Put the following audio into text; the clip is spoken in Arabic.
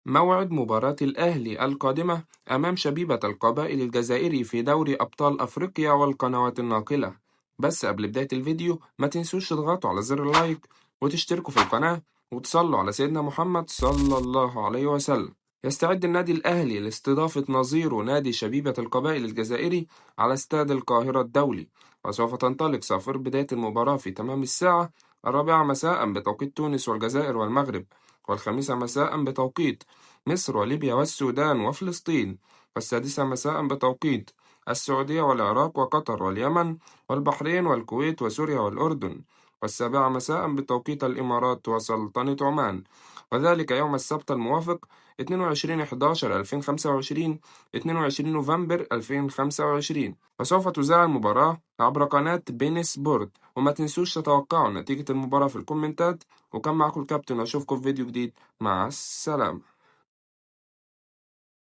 موعد مباراة الأهلي القادمة أمام شبيبة القبائل الجزائري في دوري أبطال أفريقيا والقنوات الناقلة. بس قبل بداية الفيديو ما تنسوش تضغطوا على زر اللايك وتشتركوا في القناة وتصلوا على سيدنا محمد صلى الله عليه وسلم. يستعد النادي الأهلي لاستضافة نظيره نادي شبيبة القبائل الجزائري على استاد القاهرة الدولي، وسوف تنطلق صافرة بداية المباراة في تمام الساعة 4 مساء بتوقيت تونس والجزائر والمغرب، والخامسة مساء بتوقيت مصر وليبيا والسودان وفلسطين، والسادسة مساء بتوقيت السعودية والعراق وقطر واليمن والبحرين والكويت وسوريا والأردن، والسابعة مساء بتوقيت الإمارات وسلطنة عمان، وذلك يوم السبت الموافق 22/11/2025 22 نوفمبر 2025. وسوف تذاع المباراة عبر قناة بين سبورت. وما تنسوش تتوقعوا نتيجة المباراة في الكومنتات. وكان معكم الكابتن، أشوفكم في فيديو جديد. مع السلامة.